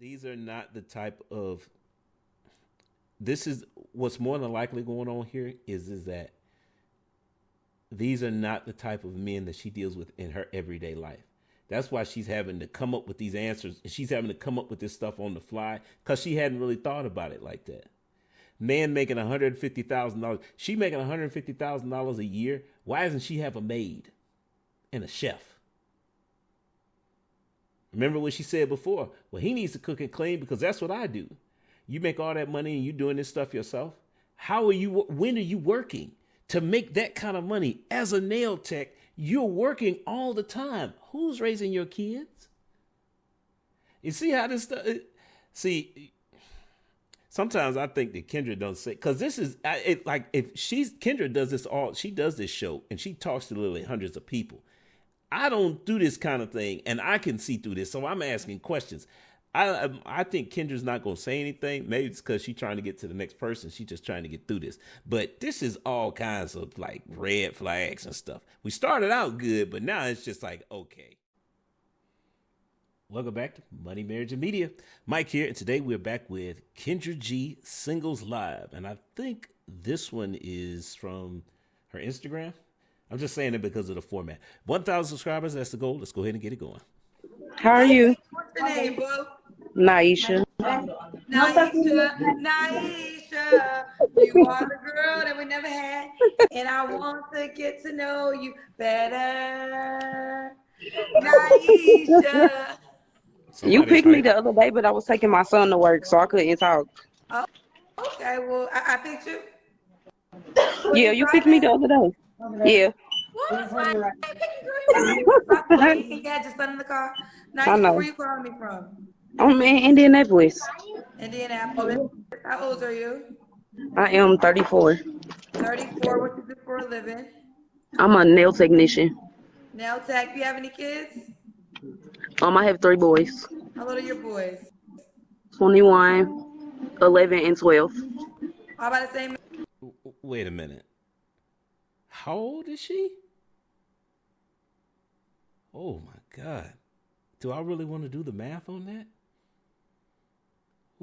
These are not the type of. This is what's more than likely going on here is that these are not the type of men that she deals with in her everyday life. That's why she's having to come up with these answers. She's having to come up with this stuff on the fly because she hadn't really thought about it like that. Man making $150,000. She making $150,000 a year. Why doesn't she have a maid and a chef? Remember what she said before? Well, he needs to cook and clean because that's what I do. You make all that money and you doing this stuff yourself. When are you working to make that kind of money as a nail tech? You're working all the time. Who's raising your kids? You see how this stuff, sometimes I think that Kendra doesn't say, because this is like if Kendra does this she does this show and she talks to literally hundreds of people. I don't do this kind of thing and I can see through this. So I'm asking questions. I think Kendra's not going to say anything. Maybe it's because she's trying to get to the next person. She's just trying to get through this. But this is all kinds of like red flags and stuff. We started out good, but now it's just like, okay. Welcome back to Money, Marriage, and Media. Mike here, and today we're back with Kendra G Singles Live. And I think this one is from her Instagram. I'm just saying it because of the format. 1,000 subscribers, that's the goal. Let's go ahead and get it going. How are you? What's your name, boo? Naisha. Naisha, you are the girl that we never had, and I want to get to know you better. Naisha. You picked me the other day, but I was taking my son to work, so I couldn't talk. Oh, okay. Well, I picked you. Yeah, you picked me the other day. Yeah. What? I picked you. You had your son in the car. Naisha, where you calling me from? I'm in Indianapolis. Indianapolis. How old are you? I am 34. 34. What you do for a living? I'm a nail technician. Nail tech. Do you have any kids? I have 3 boys. How old are your boys? 21, 11, and 12. How about the same? Wait a minute. How old is she? Oh my God. Do I really want to do the math on that?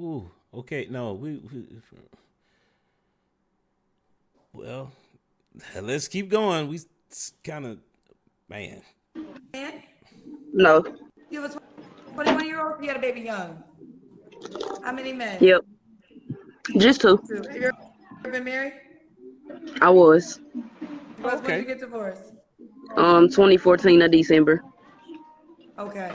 Ooh, okay. No, well, let's keep going. We kind of, man. No. You have a 21-year-old? You had a baby young. How many men? Yep. Just 2. Have you ever been married? I was. When did you get divorced? 2014 of December. Okay.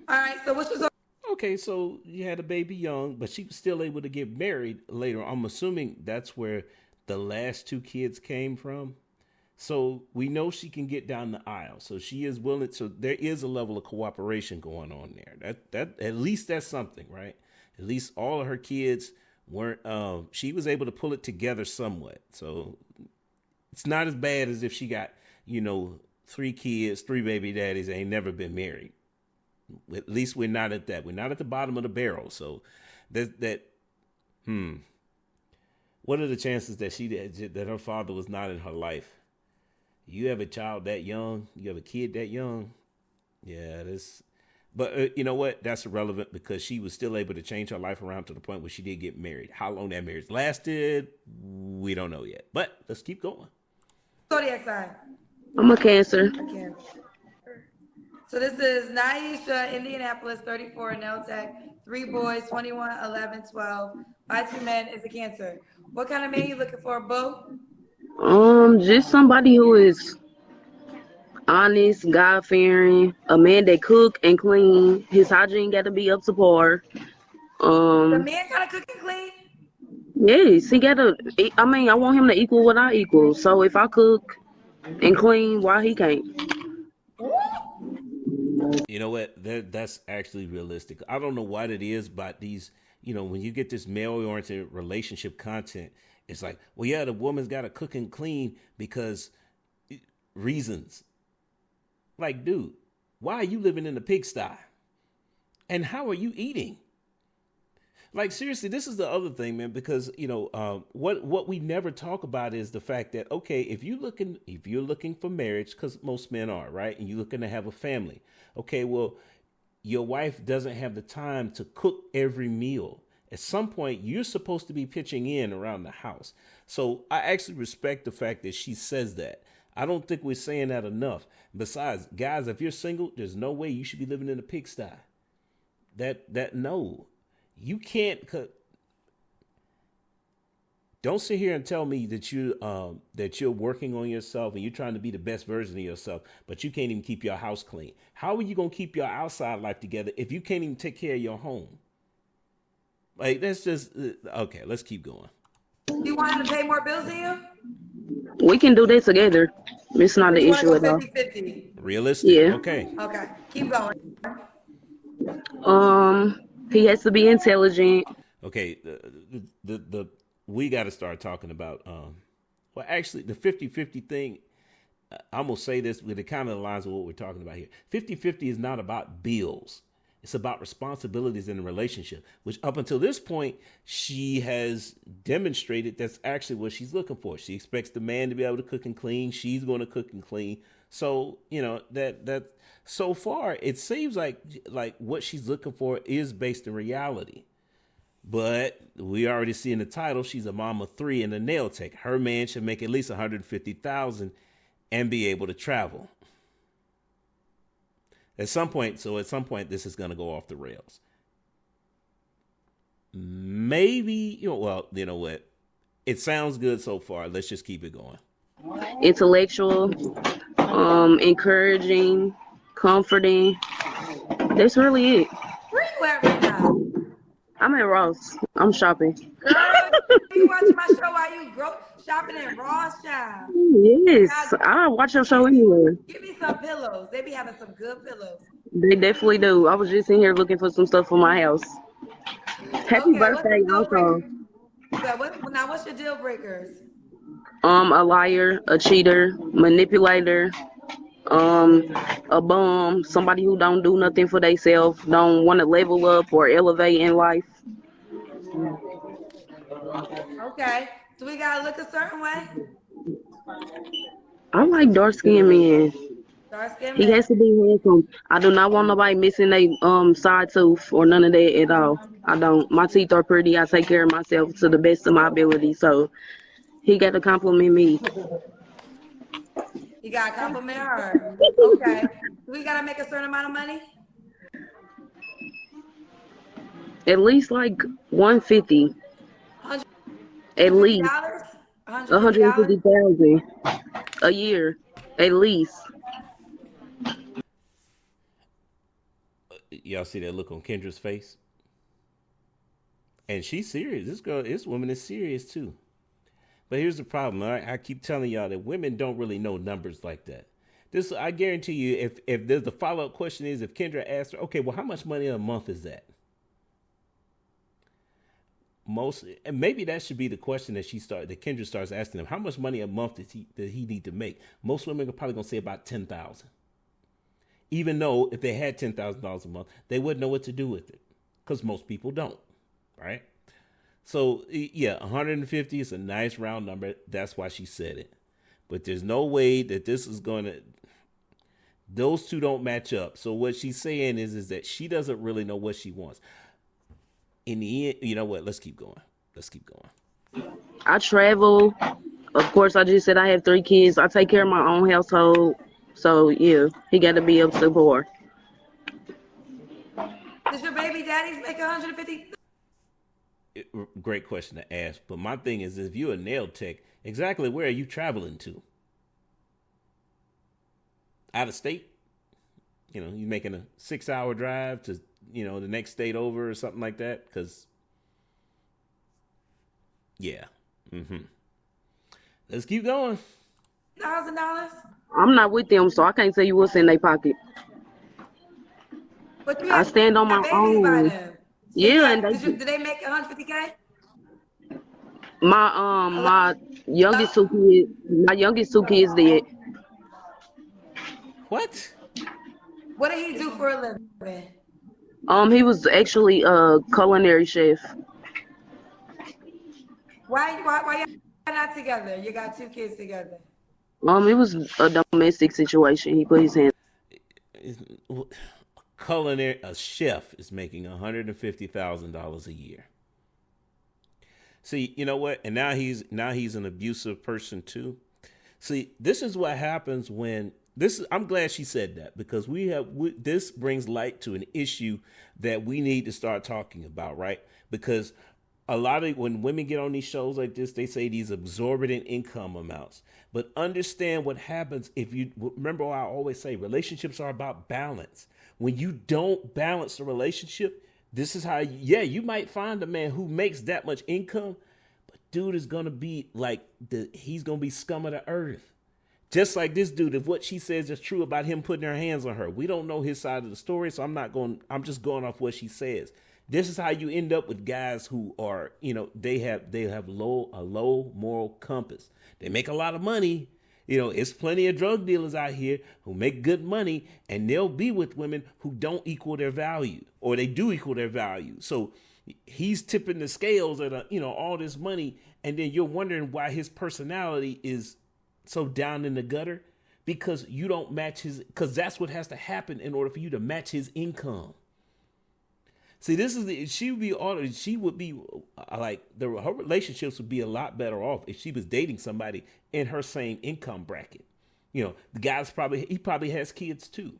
All right. So what's your Okay, so you had a baby young, but she was still able to get married later. I'm assuming that's where the last 2 kids came from. So we know she can get down the aisle. So she is willing. So there is a level of cooperation going on there. That at least that's something, right? At least all of her kids weren't. She was able to pull it together somewhat. So it's not as bad as if she got 3 kids, 3 baby daddies, ain't never been married. At least we're not at that. We're not at the bottom of the barrel. So what are the chances that her father was not in her life? You have a child that young, you have a kid that young. Yeah, but you know what? That's irrelevant because she was still able to change her life around to the point where she did get married. How long that marriage lasted, we don't know yet. But let's keep going. zodiac sign? I'm a Cancer. So this is Naisha, Indianapolis, 34, nail tech, 3 boys, 21, 11, 12. 5 men is a Cancer. What kind of man you looking for, boo? Just somebody who is honest, God-fearing, a man that cook and clean. His hygiene got to be up to par. The man gotta cook and clean? Yes, he gotta. I want him to equal what I equal. So if I cook and clean, why he can't? You know what? That's actually realistic. I don't know what it is, but these, when you get this male-oriented relationship content, it's like, well, yeah, the woman's got to cook and clean because reasons. Like, dude, why are you living in the pigsty? And how are you eating? Like, seriously, this is the other thing, man, because, what we never talk about is the fact that, okay, if you're looking for marriage, because most men are, right? And you're looking to have a family. Okay, well, your wife doesn't have the time to cook every meal. At some point, you're supposed to be pitching in around the house. So I actually respect the fact that she says that. I don't think we're saying that enough. Besides, guys, if you're single, there's no way you should be living in a pigsty. No, you can't. Don't sit here and tell me that you're working on yourself and you're trying to be the best version of yourself, but you can't even keep your house clean. How are you gonna keep your outside life together if you can't even take care of your home? Like, that's just okay. Let's keep going. You want him to pay more bills than you? We can do this together. It's not an You want to issue go at all. 50-50? Realistic. Yeah. Okay. Okay, keep going. He has to be intelligent. Okay. The we got to start talking about well, actually, the 50-50 thing. I'm gonna say this, but it kind of aligns with what we're talking about here. 50-50 is not about bills. It's about responsibilities in a relationship, which up until this point, she has demonstrated that's actually what she's looking for. She expects the man to be able to cook and clean. She's going to cook and clean. So, that so far, it seems like what she's looking for is based in reality. But we already see in the title, she's a mom of 3 and a nail tech. Her man should make at least $150,000 and be able to travel. At some point, this is going to go off the rails. Maybe, you know what? It sounds good so far. Let's just keep it going. Intellectual, encouraging, comforting. That's really it. Where you at right now? I'm at Ross. I'm shopping. Girl, you watching my show while you shopping at Ross, child? Yes, I watch your show anywhere. Give me some pillows. They be having some good pillows. They definitely do. I was just in here looking for some stuff for my house. Happy birthday, also. What's your deal breakers? A liar, a cheater, manipulator, a bum, somebody who don't do nothing for themselves, don't want to level up or elevate in life. Okay. Do we gotta look a certain way? I like dark-skinned men. Dark-skinned He men. has to be handsome. I do not want nobody missing a side tooth or none of that at all. I don't. My teeth are pretty. I take care of myself to the best of my ability. So he got to compliment me. You gotta compliment her. Okay. Do we gotta make a certain amount of money? At least like 150. At least $150,000 a year. At least. Y'all see that look on Kendra's face? And she's serious. This woman is serious too. But here's the problem. I keep telling y'all that women don't really know numbers like that. I guarantee you, if there's the follow-up question is, if Kendra asked her, okay, well, how much money a month is that? And maybe that should be the question that Kendra starts asking him. How much money a month does he need to make? Most women are probably gonna say about $10,000. Even though if they had $10,000 a month, they wouldn't know what to do with it, because most people don't, right? So yeah, 150 is a nice round number. That's why she said it. But there's no way that this is those two don't match up. So what she's saying is that she doesn't really know what she wants. In the end, you know what? Let's keep going. I travel. Of course, I just said I have 3 kids. I take care of my own household. So yeah, he got to be up to par. Does your baby daddies make 150? Great question to ask. But my thing is, if you're a nail tech, exactly where are you traveling to? Out of state? You making a 6-hour drive to, the next state over or something like that? Because, yeah. Let's keep going. $1,000? I'm not with them, so I can't tell you what's in their pocket. But I stand on my own. Yeah, and do they make 150K? My youngest 2 kids did. What? What did he do for a living? He was actually a culinary chef. Why y'all not together? You got 2 kids together. It was a domestic situation. He put his hand. Culinary, a chef is making $150,000 a year. See, you know what? And now he's an abusive person too. See, this is what happens when I'm glad she said that, because this brings light to an issue that we need to start talking about, right? Because when women get on these shows like this, they say these exorbitant income amounts. But understand what happens if you remember what I always say, relationships are about balance. When you don't balance the relationship, this is how, you might find a man who makes that much income, but dude is going to be like, he's going to be scum of the earth. Just like this dude, if what she says is true about him putting her hands on her, we don't know his side of the story, so I'm just going off what she says. This is how you end up with guys who are, they have a low moral compass. They make a lot of money. It's plenty of drug dealers out here who make good money, and they'll be with women who don't equal their value, or they do equal their value. So he's tipping the scales at all this money, and then you're wondering why his personality is so down in the gutter, because you don't match because that's what has to happen in order for you to match his income. See, her relationships would be a lot better off if she was dating somebody in her same income bracket. The guy's he probably has kids too,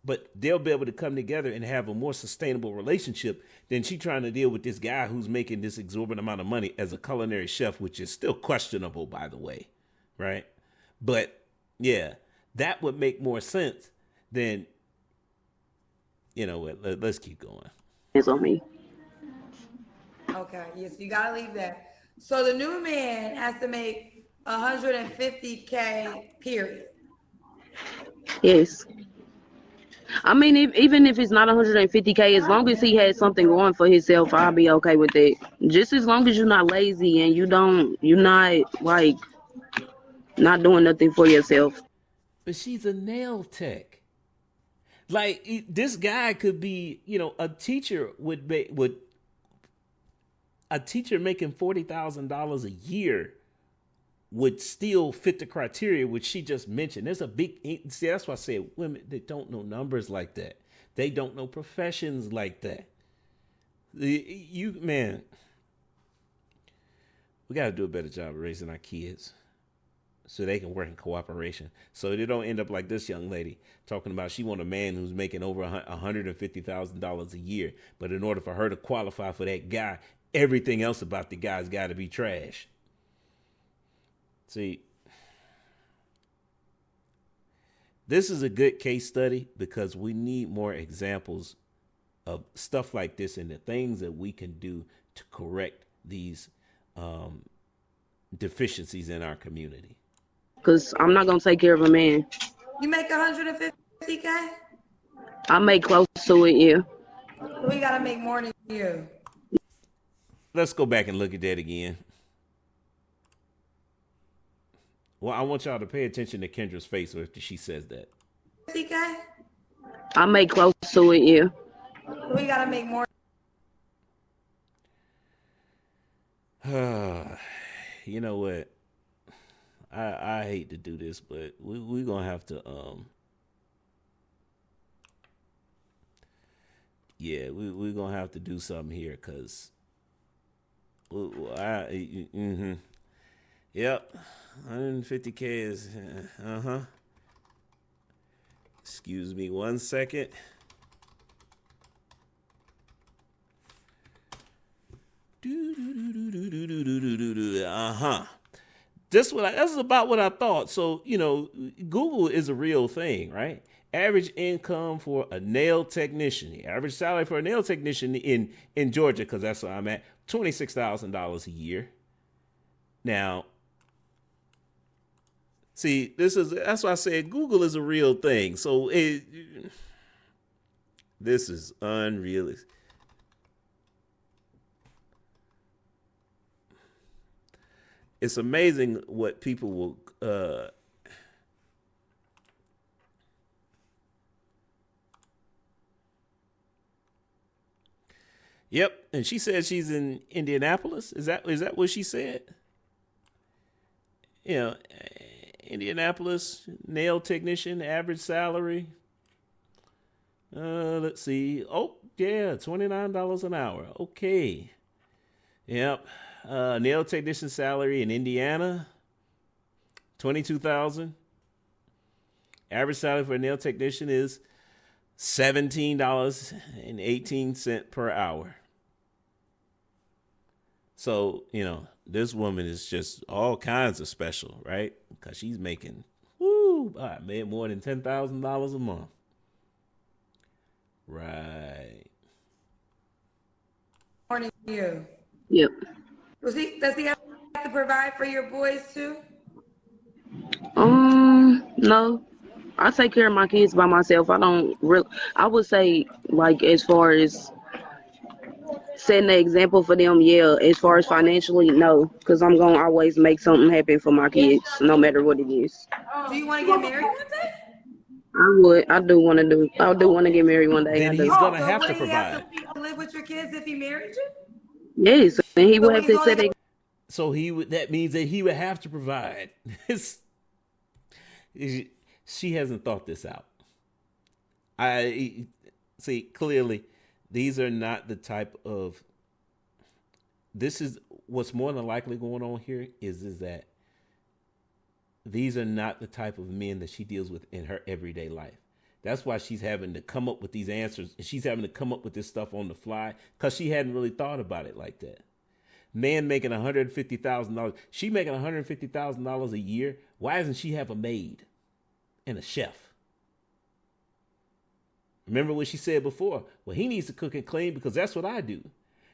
but they'll be able to come together and have a more sustainable relationship than she trying to deal with this guy who's making this exorbitant amount of money as a culinary chef, which is still questionable, by the way. Right. But yeah, that would make more sense than, let's keep going. It's on me. Okay. Yes, you got to leave that. So the new man has to make $150K, period. Yes. I mean, even if it's not $150K, as long as he has something going for himself, I'll be okay with it. Just as long as you're not lazy and you're not like not doing nothing for yourself. But she's a nail tech. Like, this guy could be, a teacher a teacher making $40,000 a year would still fit the criteria which she just mentioned. There's a big, see, that's why I say women, they don't know numbers like that. They don't know professions like that. Man, we got to do a better job of raising our kids so they can work in cooperation, so they don't end up like this young lady talking about she want a man who's making over $150,000 a year. But in order for her to qualify for that guy, everything else about the guy's got to be trash. See, this is a good case study because we need more examples of stuff like this and the things that we can do to correct these deficiencies in our community. Because I'm not going to take care of a man. You make $150K? I make close to it, yeah. We got to make more than you. Let's go back and look at that again. Well, I want y'all to pay attention to Kendra's face after she says that. $50K? I make close to it, yeah. We got to make more. You know what? I hate to do this, but we're going to have to, we're going to have to do something here because, yep, 150K is, Excuse me 1 second. That's about what I thought. So, Google is a real thing, right? Average income for a nail technician, the average salary for a nail technician in Georgia, because that's where I'm at, $26,000 a year. Now, see, that's why I said Google is a real thing. So this is unrealistic. It's amazing what people will Yep, and she said she's in Indianapolis. Is that what she said? Indianapolis, nail technician, average salary Let's see. Oh, yeah, $29 an hour. Okay. Yep. Nail technician salary in Indiana, 22,000. Average salary for a nail technician is $17.18 per hour. So, this woman is just all kinds of special, right? Because she's making, I made more than $10,000 a month. Right. Morning, you. Yep. Does he have to provide for your boys too? No. I take care of my kids by myself. I would say, like, as far as setting the example for them, yeah. As far as financially, no. Because I'm going to always make something happen for my kids, no matter what it is. Do you want to get married one day? I do want to get married one day. Then he's going to have to provide. Have to live with your kids if he married you? Yes, and he would have to set it. So that means that he would have to provide. She hasn't thought this out. I see clearly these are not the type of, this is what's more than likely going on here is that these are not the type of men that she deals with in her everyday life. That's why she's having to come up with these answers. She's having to come up with this stuff on the fly because she hadn't really thought about it like that. Man making $150,000. She making $150,000 a year. Why doesn't she have a maid and a chef? Remember what she said before? Well, he needs to cook and clean because that's what I do.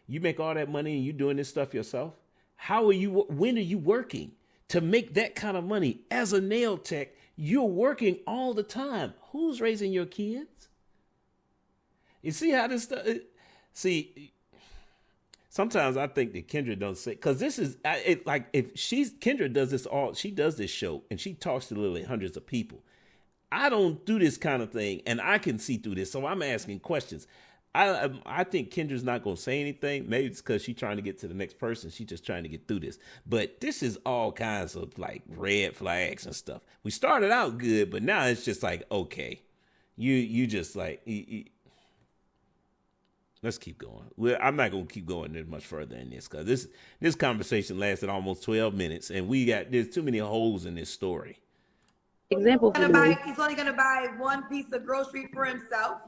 You make all that money and you doing this stuff yourself. When are you working to make that kind of money as a nail tech? You're working all the time. Who's raising your kids? You see how this stuff? See, sometimes I think that Kendra doesn't say, because this is like if Kendra does this she does this show and she talks to literally hundreds of people. I don't do this kind of thing, and I can see through this, so I'm asking questions. I think Kendra's not going to say anything. Maybe it's because she's trying to get to the next person. She's just trying to get through this. But this is all kinds of like red flags and stuff. We started out good, but now it's just like, okay, you just like, let's keep going. Well, I'm not going to keep going much further in this because this conversation lasted almost 12 minutes, and there's too many holes in this story. Example for he's only going to buy one piece of grocery for himself.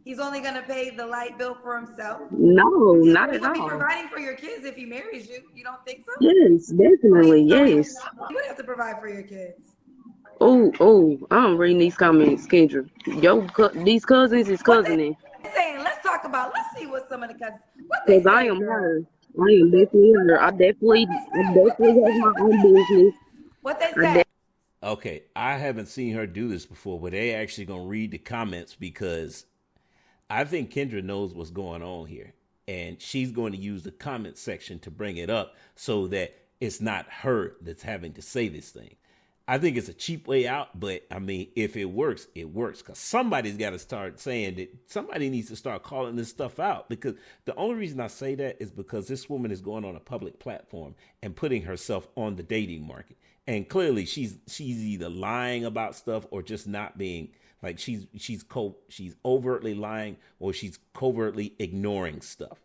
He's only going to pay the light bill for himself. No, not at all. He would be providing for your kids if he marries you. You don't think so? Yes, definitely, yes. You would have to provide for your kids. I'm reading these comments, Kendra. These cousins is cousining. Let's see what some of the cousins. Because I am her. I am definitely her. I definitely have my own business. What they say? Okay, I haven't seen her do this before, but they actually going to read the comments because I think Kendra knows what's going on here. And she's going to use the comment section to bring it up so that it's not her that's having to say this thing. I think it's a cheap way out, but I mean, if it works, it works. Because somebody's got to start saying that. Somebody needs to start calling this stuff out. Because the only reason I say that is because this woman is going on a public platform and putting herself on the dating market. And clearly she's either lying about stuff or just not being like she's overtly lying or she's covertly ignoring stuff.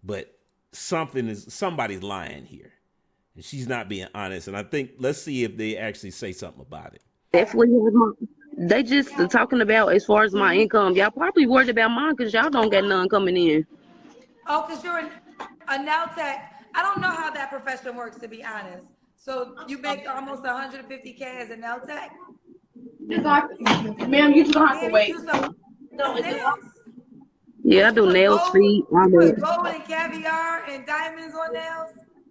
But somebody's lying here. And she's not being honest. And I think let's see if they actually say something about it. Definitely they just talking about as far as my income. Y'all probably worried about mine because y'all don't get none coming in. Oh, because you're a nail tech. I don't know how that profession works, to be honest. So you make almost $150K as a nail tech? Ma'am, you just don't have to wait. Yeah, I do nails, feet. You put gold and caviar and diamonds on nails?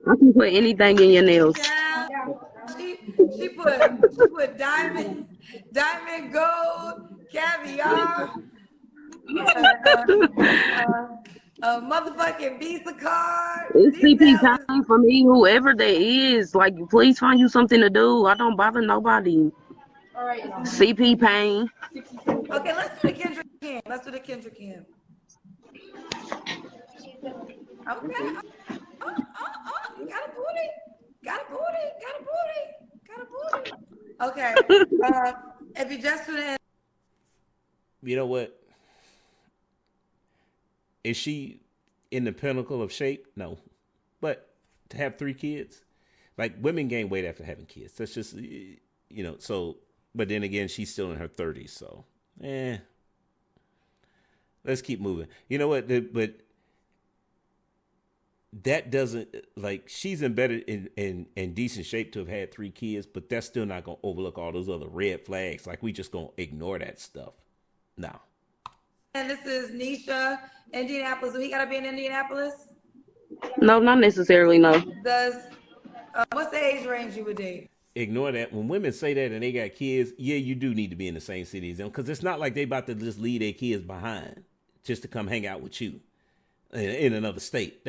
I can put anything in your nails. Yeah. She put diamond, gold, caviar, a motherfucking Visa card. It's CP time for me, whoever that is. Like, please find you something to do. I don't bother nobody. All right. CP pain. Okay, let's do the Kendra Kim. Okay. You got a booty. Okay. If you just tune in. You know what? is she in the pinnacle of shape? No. But to have 3 kids, like women gain weight after having kids. That's just, so, but then again, she's still in her 30s. So, let's keep moving. You know what? But that doesn't, like, she's in better in decent shape to have had 3 kids, but that's still not going to overlook all those other red flags. Like, we just going to ignore that stuff. No. And this is Nisha, Indianapolis. Do he got to be in Indianapolis? No, not necessarily, no. What's the age range you would date? Ignore that. When women say that and they got kids, yeah, you do need to be in the same city as them, because it's not like they about to just leave their kids behind just to come hang out with you in another state.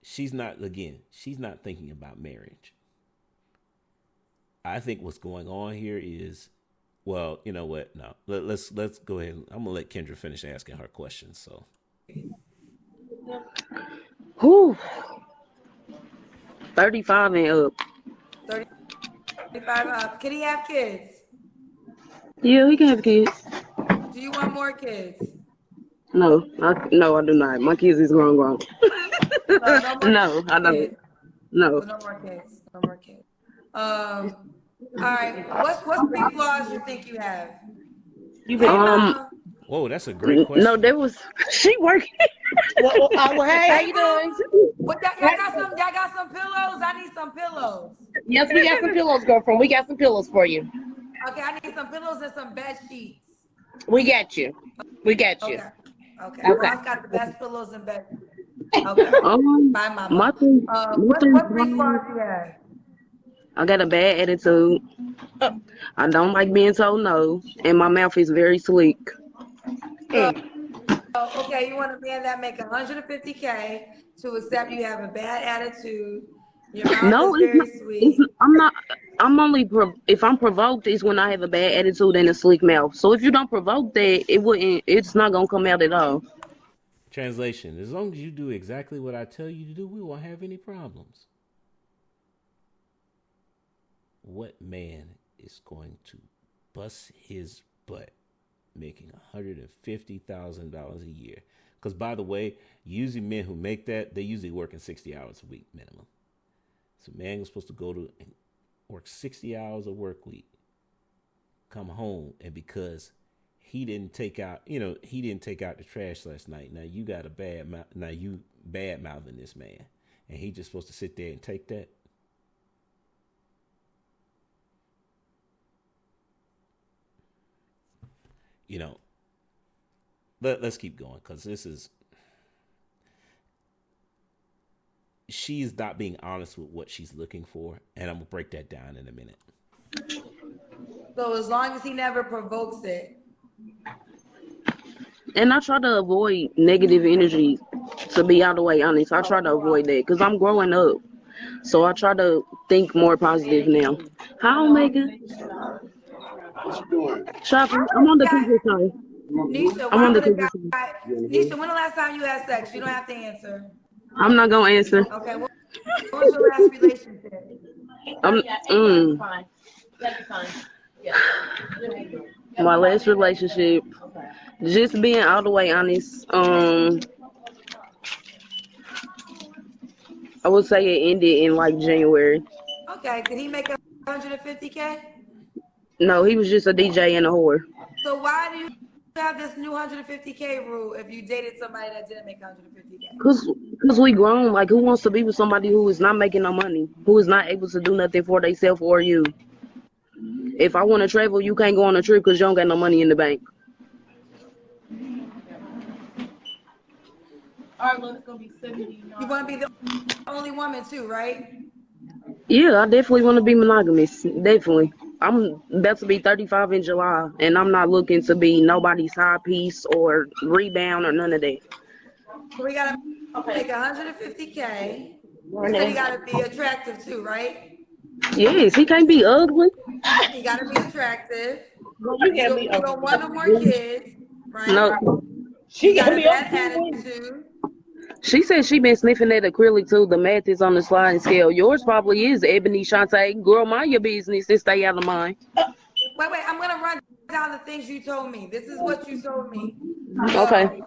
She's not thinking about marriage. I think what's going on here is, well, you know what? No, let's go ahead. I'm gonna let Kendra finish asking her questions. So, whew. 35 and up. 35 up. Can he have kids? Yeah, he can have kids. Do you want more kids? No, I do not. My kids is grown. No, I don't. No. No more kids. No more kids. All right. What's 3 flaws you think you have? Whoa, that's a great question. No, she working. Well, hey, how you doing? What, y'all got some pillows? I need some pillows. Yes, we got some pillows, girlfriend. We got some pillows for you. Okay, I need some pillows and some bed sheets. We got you. Okay. Ross got the best pillows and bed. Okay. Bye, mama. What 3 flaws you have? I got a bad attitude. I don't like being told no, and my mouth is very sleek. Okay, you want a man that make $150K to accept you have a bad attitude. Your mouth is very sweet. I'm only if I'm provoked is when I have a bad attitude and a sleek mouth. So if you don't provoke that, it's not gonna come out at all. Translation: as long as you do exactly what I tell you to do, we won't have any problems. What man is going to bust his butt making $150,000 a year? Because, by the way, usually men who make that, they usually working 60 hours a week minimum. So man was supposed to go to and work 60 hours a work week, come home, and because he didn't take out the trash last night. Now you got a bad mouth. Now you bad mouthing this man, and he just supposed to sit there and take that. Let's keep going, because she's not being honest with what she's looking for, and I'm gonna break that down in a minute. So as long as he never provokes it. And I try to avoid negative energy, to be all the way honest. I try to avoid that because I'm growing up. So I try to think more positive now. How, Megan? Shopping. I'm on the computer side. Nisha, Nisha, when the last time you had sex? You don't have to answer. I'm not gonna answer. Okay. What was your last relationship? My last relationship, just being all the way honest, I would say it ended in like January. Okay. Did he make $150K? No, he was just a DJ and a whore. So why do you have this new $150K rule if you dated somebody that didn't make $150K? Because we grown. Like, who wants to be with somebody who is not making no money, who is not able to do nothing for themselves or you? If I want to travel, you can't go on a trip because you don't got no money in the bank. All right, well, it's going to be 70. You want to be the only woman too, right? Yeah, I definitely want to be monogamous. Definitely. I'm about to be 35 in July, and I'm not looking to be nobody's high piece or rebound or none of that. So we got to make $150K. So he got to be attractive too, right? Yes, he can't be ugly. He got to be attractive. Well, you can't be You don't want no more kids, right? No. She got got a me bad ugly. attitude. She said she been sniffing that acrylic too. The math is on the sliding scale. Yours probably is, Ebony Shantae. Girl, mind your business and stay out of mine. Wait, I'm going to run down the things you told me. This is what you told me. Okay.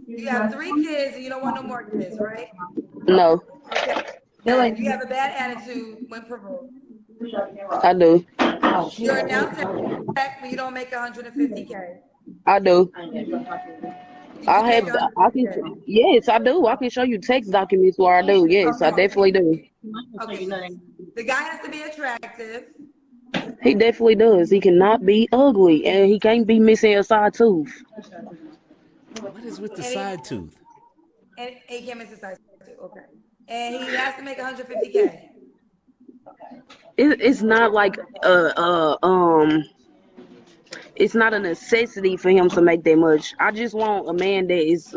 You have 3 kids and you don't want no more kids, right? No, Okay. And you have a bad attitude when provoked. I do. You're a down tech, but you don't make 150K. I do. You do make I can, 150K. yes, I do. I can show you text documents where I do. Yes, I definitely do. Okay. The guy has to be attractive. He definitely does. He cannot be ugly, and he can't be missing a side tooth. What is with the And side tooth? he can't miss his size too. Okay. And he has to make 150K. It's not like it's not a necessity for him to make that much. I just want a man that is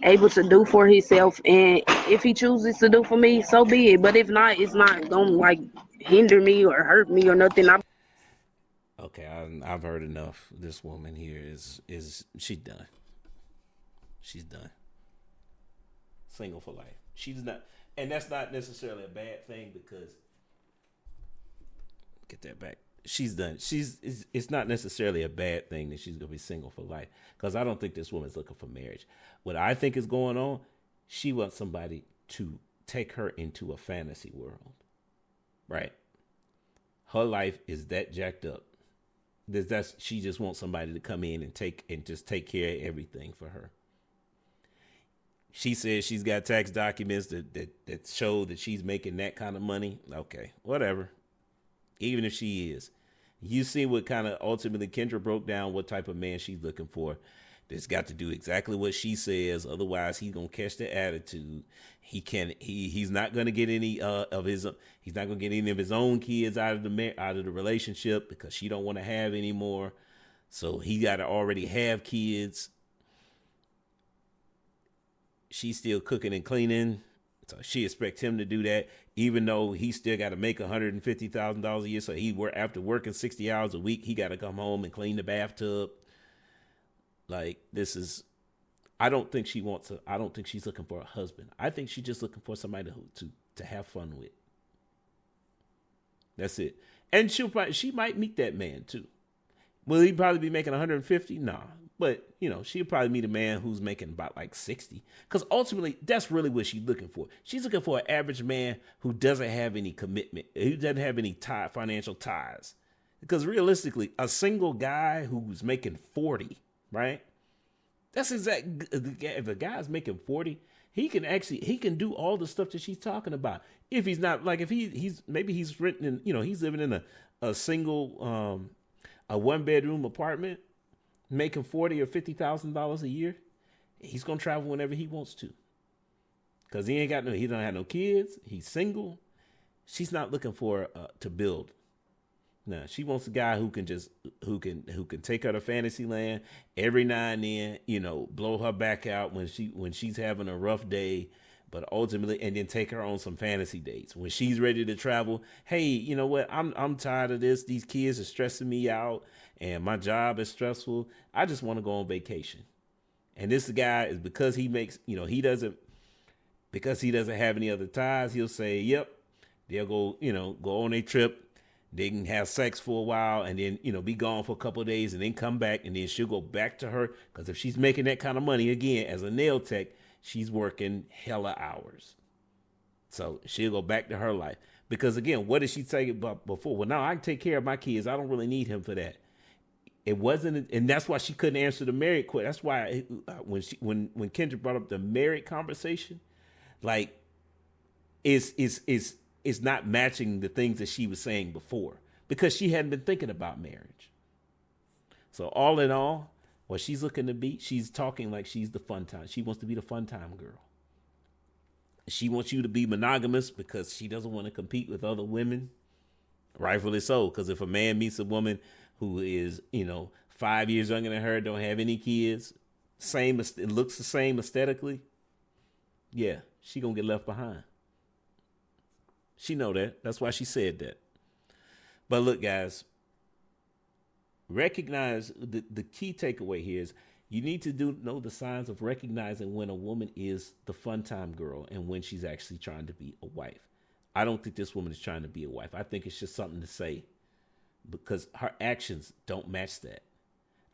able to do for himself, and if he chooses to do for me, so be it. But if not, it's not gonna like hinder me or hurt me or nothing. Okay, I've heard enough. This woman here is she's done. She's done. Single for life. She's not, and that's not necessarily a bad thing because get that back. She's done. It's not necessarily a bad thing that she's gonna be single for life because I don't think this woman's looking for marriage. What I think is going on, she wants somebody to take her into a fantasy world, right? Her life is that jacked up. She just wants somebody to come in and just take care of everything for her. She says she's got tax documents that show that she's making that kind of money. Okay, whatever. Even if she is, you see what kind of ultimately Kendra broke down what type of man she's looking for. That's got to do exactly what she says. Otherwise, he's gonna catch the attitude. He's not gonna get any of his. He's not gonna get any of his own kids out of the relationship because she don't want to have any more. So he got to already have kids. She's still cooking and cleaning, so she expects him to do that, even though he still got to make $150,000 a year. So after working 60 hours a week, he got to come home and clean the bathtub. Like, this is, I don't think she's looking for a husband. I think she's just looking for somebody to have fun with. That's it. And she might meet that man too. Will he probably be making 150? Nah. But, she'll probably meet a man who's making about like 60. Because ultimately, that's really what she's looking for. She's looking for an average man who doesn't have any commitment, who doesn't have any financial ties. Because realistically, a single guy who's making 40, right? That's exact. If a guy's making 40, he can do all the stuff that she's talking about. If he's not, like, if he's renting, he's living in a single, a 1-bedroom apartment, making $40,000 or $50,000 a year, he's gonna travel whenever he wants to. Cause he don't have no kids. He's single. She's not looking for to build. No, she wants a guy who can take her to fantasy land every now and then, blow her back out when she's having a rough day, but ultimately, and then take her on some fantasy dates when she's ready to travel. Hey, you know what? I'm tired of this. These kids are stressing me out, and my job is stressful. I just want to go on vacation. And this guy is because because he doesn't have any other ties. He'll say, "Yep." They'll go on a trip. They can have sex for a while and then, be gone for a couple of days and then come back, and then she'll go back to her. Because if she's making that kind of money, again, as a nail tech, she's working hella hours. So she'll go back to her life. Because again, what did she say about before? Well, now I can take care of my kids. I don't really need him for that. It wasn't, and that's why she couldn't answer the married question. That's why when Kendra brought up the married conversation, like, is not matching the things that she was saying before because she hadn't been thinking about marriage. So all in all, what she's looking to be, she's talking like she's the fun time. She wants to be the fun time girl. She wants you to be monogamous because she doesn't want to compete with other women. Rightfully so, because if a man meets a woman who is, 5 years younger than her, don't have any kids, it looks the same aesthetically, yeah, she gonna get left behind. She know that. That's why she said that. But look, guys, recognize the key takeaway here is you need to know the signs of recognizing when a woman is the fun time girl and when she's actually trying to be a wife. I don't think this woman is trying to be a wife. I think it's just something to say because her actions don't match that.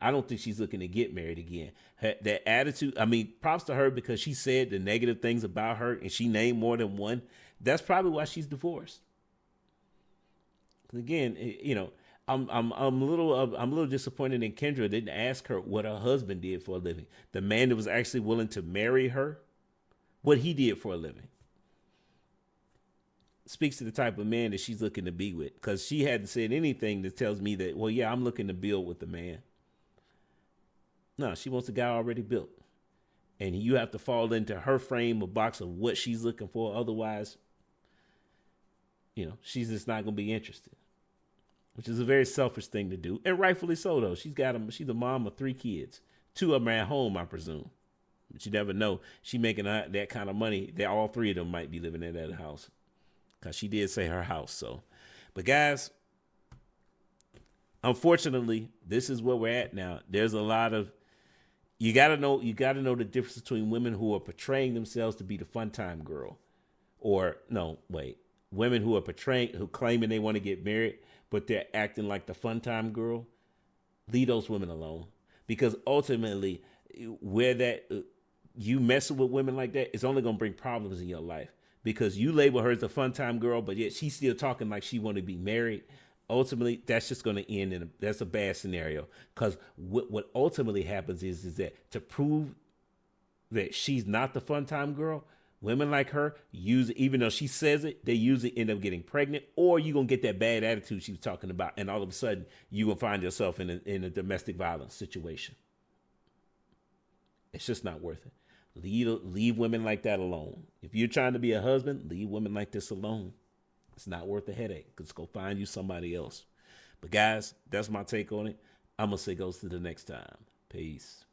I don't think she's looking to get married again. That attitude, I mean, props to her because she said the negative things about her and she named more than one. That's probably why she's divorced. Again, you know, I'm a little disappointed in Kendra didn't ask her what her husband did for a living. The man that was actually willing to marry her, what he did for a living. Speaks to the type of man that she's looking to be with, because she hadn't said anything that tells me that, well, yeah, I'm looking to build with the man. No, she wants a guy already built. And you have to fall into her frame of box of what she's looking for. Otherwise, you know, she's just not going to be interested, which is a very selfish thing to do. And rightfully so, though. She's a mom of 3 kids. 2 of them are at home, I presume. But you never know. She making that kind of money that all 3 of them might be living in that house. Because she did say her house. So, but guys, unfortunately, this is where we're at now. There's a lot of, you got to know the difference between women who are portraying themselves to be the fun time girl, women who are claiming they want to get married, but they're acting like the fun time girl. Leave those women alone, because ultimately, you messing with women like that, it's only going to bring problems in your life. Because you label her as a fun time girl, but yet she's still talking like she want to be married. Ultimately, that's just going to end that's a bad scenario. Because what ultimately happens is that to prove that she's not the fun time girl, women like her even though she says it, they usually end up getting pregnant, or you're going to get that bad attitude she was talking about. And all of a sudden, you're going to find yourself in a domestic violence situation. It's just not worth it. Leave women like that alone. If you're trying to be a husband, leave women like this alone. It's not worth the headache. Just go find you somebody else. But guys, that's my take on it. I'm going to say goes to the next time. Peace.